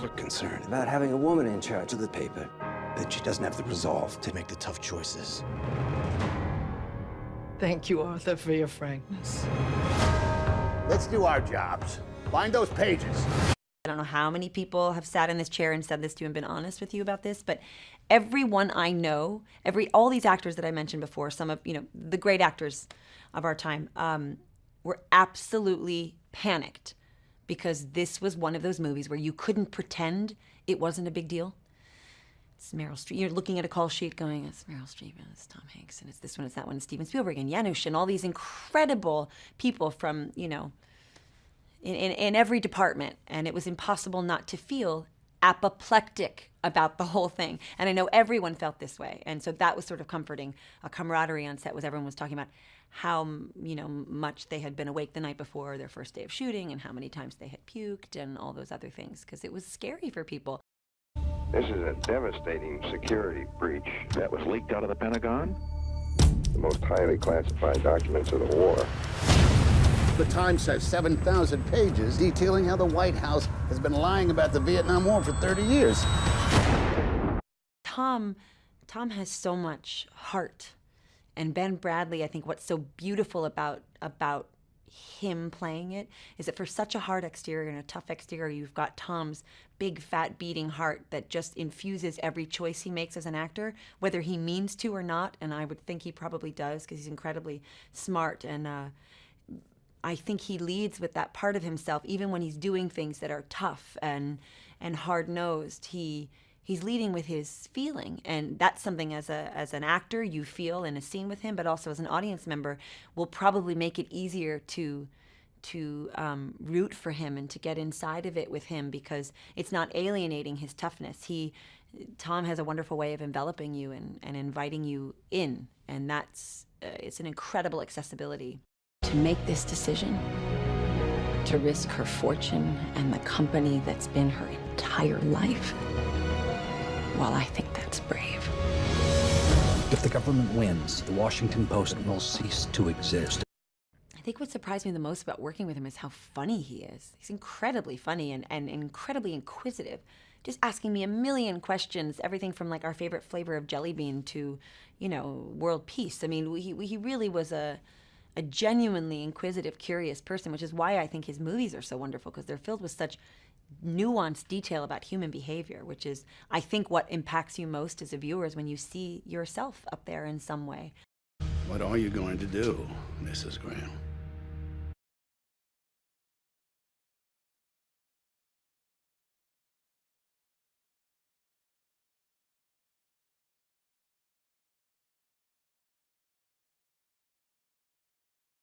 Are concerned about having a woman in charge of the paper, that she doesn't have the resolve to make the tough choices. Thank you, Arthur, for your frankness. Let's do our jobs. Find those pages. I don't know how many people have sat in this chair and said this to you and been honest with you about this, but everyone I know, all these actors that I mentioned before, some of, the great actors of our time, were absolutely panicked because this was one of those movies where you couldn't pretend it wasn't a big deal. It's Meryl Streep. You're looking at a call sheet going, it's Meryl Streep and it's Tom Hanks and it's this one, it's that one, it's Steven Spielberg and Janusz and all these incredible people from, in every department. And it was impossible not to feel apoplectic about the whole thing. And I know everyone felt this way. And so that was sort of comforting. A camaraderie on set was everyone was talking about how, much they had been awake the night before their first day of shooting and how many times they had puked and all those other things, because it was scary for people. This is a devastating security breach that was leaked out of the Pentagon. The most highly classified documents of the war. The Times has 7,000 pages detailing how the White House has been lying about the Vietnam War for 30 years. Tom has so much heart. And Ben Bradley, I think what's so beautiful about him playing it is that for such a hard exterior and a tough exterior, you've got Tom's big, fat, beating heart that just infuses every choice he makes as an actor, whether he means to or not, and I would think he probably does because he's incredibly smart, and I think he leads with that part of himself, even when he's doing things that are tough and hard-nosed. He's leading with his feeling, and that's something as an actor you feel in a scene with him, but also as an audience member will probably make it easier to root for him and to get inside of it with him because it's not alienating his toughness. Tom has a wonderful way of enveloping you and inviting you in, and it's an incredible accessibility. To make this decision, to risk her fortune and the company that's been her entire life, well, I think that's brave. If the government wins, the Washington Post will cease to exist. I think what surprised me the most about working with him is how funny he is. He's incredibly funny and incredibly inquisitive, just asking me a million questions, everything from like our favorite flavor of jelly bean to, world peace. I mean, he really was a genuinely inquisitive, curious person, which is why I think his movies are so wonderful, because they're filled with such nuanced detail about human behavior, which is, I think, what impacts you most as a viewer is when you see yourself up there in some way. What are you going to do, Mrs. Graham?